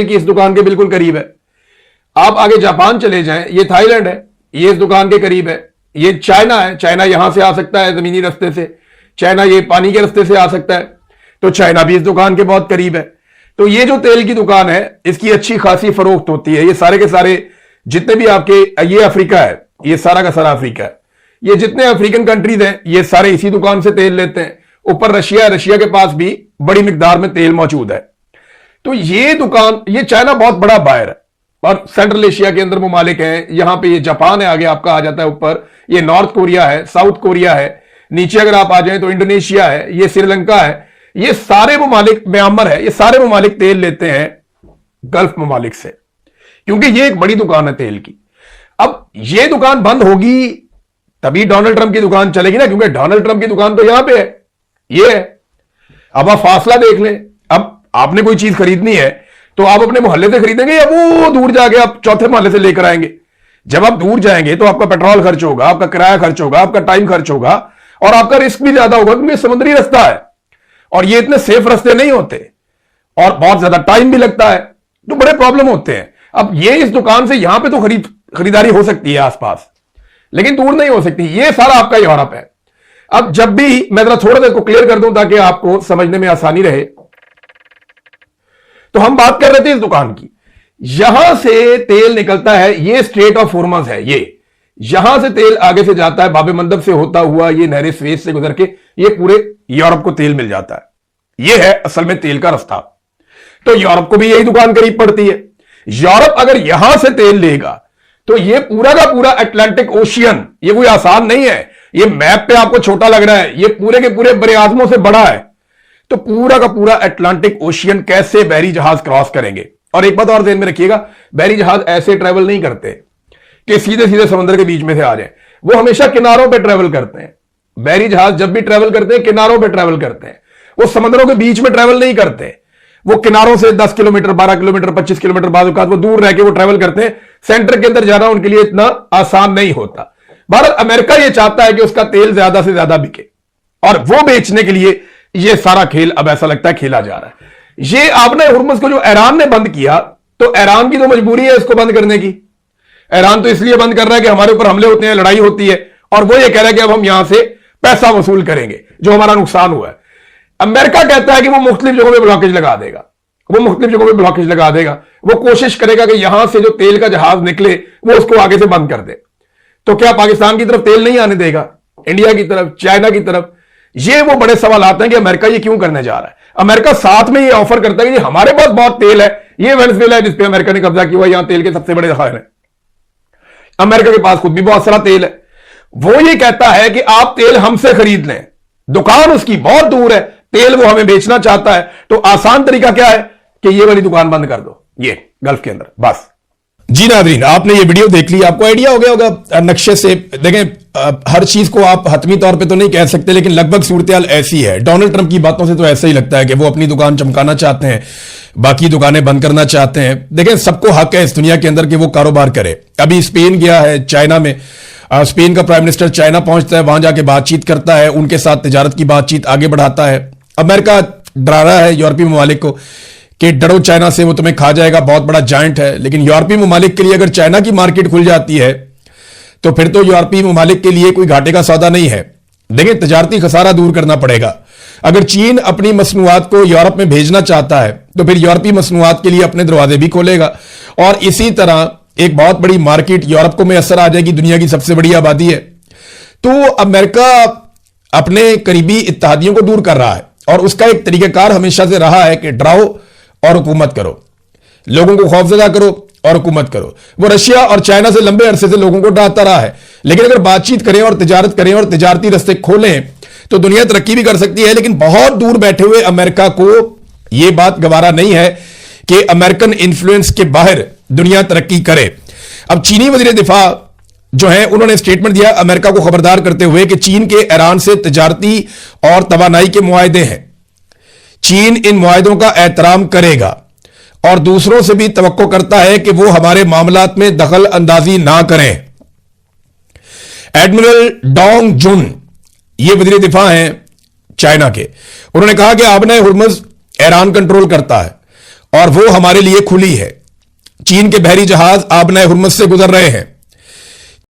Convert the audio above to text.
तेल की इस दुकान के बिल्कुल करीब है। आप आगे जापान चले जाएं, ये थाईलैंड है, ये इस दुकान के करीब है। ये चाइना है, चाइना यहां से आ सकता है जमीनी रास्ते से, चाइना ये पानी के रास्ते से आ सकता है, तो चाइना भी इस दुकान के बहुत करीब है। तो ये जो तेल की दुकान है इसकी अच्छी खासी फरोख्त होती है। ये सारे के सारे जितने भी आपके, ये अफ्रीका है, ये सारा का सारा अफ्रीका है, ये जितने अफ्रीकन कंट्रीज हैं ये सारे इसी दुकान से तेल लेते हैं। ऊपर रशिया, रशिया के पास भी बड़ी मिकदार में तेल मौजूद है। तो ये दुकान, ये चाइना बहुत बड़ा बायर है और सेंट्रल एशिया के अंदर ममालिक हैं। यहां पे ये जापान है, आगे आपका आ जाता है ऊपर, ये नॉर्थ कोरिया है, साउथ कोरिया है, नीचे अगर आप आ जाएं तो इंडोनेशिया है, ये श्रीलंका है, ये सारे ममालिक, म्यांमार है, ये सारे ममालिक तेल लेते हैं गल्फ ममालिक से, क्योंकि ये एक बड़ी दुकान है तेल की। अब ये दुकान बंद होगी तभी डोनाल्ड ट्रंप की दुकान चलेगी ना, क्योंकि डोनाल्ड ट्रंप की दुकान तो यहां पे है, ये है। अब आप फासला देख लें, अब आपने कोई चीज खरीदनी है तो आप अपने मोहल्ले से खरीदेंगे या वो दूर जाके आप चौथे मोहल्ले से लेकर आएंगे? जब आप दूर जाएंगे तो आपका पेट्रोल खर्च होगा, आपका किराया खर्च होगा, आपका टाइम खर्च होगा और आपका रिस्क भी ज्यादा होगा, क्योंकि समुद्री रास्ता है और ये इतने सेफ रास्ते नहीं होते और बहुत ज्यादा टाइम भी लगता है, तो बड़े प्रॉब्लम होते हैं। अब ये इस दुकान से यहां पे तो खरीदारी हो सकती है आसपास, लेकिन दूर नहीं हो सकती। ये सारा आपका यूरोप है। अब जब भी मैं जरा थोड़ा देर को क्लियर कर दूं ताकि आपको समझने में आसानी रहे, तो हम बात कर रहे थे इस दुकान की, यहां से तेल निकलता है, ये स्ट्रेट ऑफ हॉर्मज़ है, ये यहां से तेल आगे से जाता है, बाबे मंदब से होता हुआ ये नहरे स्वेज से गुजर के ये पूरे यूरोप को तेल मिल जाता है। ये है असल में तेल का रास्ता। तो यूरोप को भी यही दुकान करीब पड़ती है। यूरोप अगर यहां से तेल लेगा तो ये पूरा का पूरा अटलांटिक ओशियन, ये कोई आसान नहीं है, ये मैप पे आपको छोटा लग रहा है, ये पूरे के पूरे बड़े आजमों से बड़ा है। तो पूरा का पूरा अटलांटिक ओशियन कैसे बहरी जहाज क्रॉस करेंगे? और एक बात और ध्यान में रखिएगा, बहरी जहाज ऐसे ट्रेवल नहीं करते कि सीधे सीधे समुद्र के बीच में से आ जाए, वो हमेशा किनारों पे ट्रेवल करते हैं। बहरी जहाज जब भी ट्रेवल करते हैं किनारों पे ट्रेवल करते हैं, वो समुद्रों के बीच में ट्रेवल नहीं करते। वो किनारों से 10 किलोमीटर, 12 किलोमीटर, 25 किलोमीटर बाद वो दूर रह के वो ट्रेवल करते हैं। सेंटर के अंदर जाना उनके लिए इतना आसान नहीं होता। भारत, अमेरिका ये चाहता है कि उसका तेल ज्यादा से ज्यादा बिके और वो बेचने के लिए ये सारा खेल अब ऐसा लगता है खेला जा रहा है। ये आपने हुर्मुज़ को जो ईरान ने बंद किया, तो ईरान की तो मजबूरी है इसको बंद करने की। ईरान तो इसलिए बंद कर रहा है कि हमारे ऊपर हमले होते हैं, लड़ाई होती है, और वो ये कह रहा है कि अब हम यहां से पैसा वसूल करेंगे जो हमारा नुकसान हुआ है। अमेरिका कहता है कि वो मुख्तलिफ जगहों पर ब्लॉकेज लगा देगा, वो मुख्तलिफ जगहों पर ब्लॉकेज लगा देगा, वो कोशिश करेगा कि यहां से जो तेल का जहाज निकले वो उसको आगे से बंद कर दे। तो क्या पाकिस्तान की तरफ तेल नहीं आने देगा, इंडिया की तरफ, चाइना की तरफ? ये वो बड़े सवाल आते हैं कि अमेरिका ये क्यों करने जा रहा है। अमेरिका साथ में ये ऑफर करता है कि हमारे पास बहुत तेल है, ये वेनेजुएला है जिसपे अमेरिका ने कब्जा किया हुआ, यहां तेल के सबसे बड़े जखायर है, अमेरिका के पास खुद भी बहुत सारा तेल है। वो ये कहता है कि आप तेल हमसे खरीद लें, दुकान उसकी बहुत दूर है, तेल वो हमें बेचना चाहता है, तो आसान तरीका क्या है कि ये वाली दुकान बंद कर दो, ये गल्फ के अंदर, बस। जी नाज़रीन, आपने ये वीडियो देख ली, आपको आइडिया हो गया होगा नक्शे से। देखें, हर चीज को आप हतमी तौर पे तो नहीं कह सकते, लेकिन लगभग सूरत-ए-हाल ऐसी है। डोनाल्ड ट्रंप की बातों से तो ऐसा ही लगता है कि वो अपनी दुकान चमकाना चाहते हैं, बाकी दुकानें बंद करना चाहते हैं। देखें, सबको हक है इस दुनिया के अंदर कि वो कारोबार करे। अभी स्पेन गया है, चाइना में, स्पेन का प्राइम मिनिस्टर चाइना पहुंचता है, वहां जाके बातचीत करता है, उनके साथ तिजारत की बातचीत आगे बढ़ाता है। अमेरिका डरा रहा है यूरोपीय ममालिक को कि डरो चाइना से, वो तुम्हें खा जाएगा, बहुत बड़ा जायंट है। लेकिन यूरोपीय ममालिक के लिए अगर चाइना की मार्केट खुल जाती है तो फिर तो यूरोपीय ममालिक के लिए कोई घाटे का सौदा नहीं है। देखिए, तजारती खसारा दूर करना पड़ेगा। अगर चीन अपनी मसनूआत को यूरोप में भेजना चाहता है तो फिर यूरोपीय मसनूआत के लिए अपने दरवाजे भी खोलेगा, और इसी तरह एक बहुत बड़ी मार्केट यूरोप को मैसर आ जाएगी। दुनिया की सबसे बड़ी आबादी है। तो अमेरिका अपने करीबी इत्तेहादियों को दूर कर रहा है, और उसका एक तरीकाकार हमेशा से रहा है कि डराओ और हुकूमत करो, लोगों को खौफजदा करो और हुकूमत करो। वो रशिया और चाइना से लंबे अरसे से लोगों को डराता रहा है, लेकिन अगर बातचीत करें और तिजारत करें और तिजारती रास्ते खोलें तो दुनिया तरक्की भी कर सकती है। लेकिन बहुत दूर बैठे हुए अमेरिका को यह बात गवारा नहीं है कि अमेरिकन इन्फ्लुएंस के बाहर दुनिया तरक्की करे। अब चीनी वजीर दिफा जो है, उन्होंने स्टेटमेंट दिया अमेरिका को खबरदार करते हुए कि चीन के ईरान से तिजारती और तवानाई के मुआहदे हैं, चीन इन मुआहदों का एहतराम करेगा और दूसरों से भी तवक्को करता है कि वो हमारे मामलात में दखल अंदाजी ना करें। एडमिरल डोंग जुन, ये वजीर दिफा हैं चाइना के, उन्होंने कहा कि आपने हुर्मुज़ ईरान कंट्रोल करता है और वो हमारे लिए खुली है। चीन के बहरी जहाज आबनाए हुर्मुज से गुजर रहे हैं।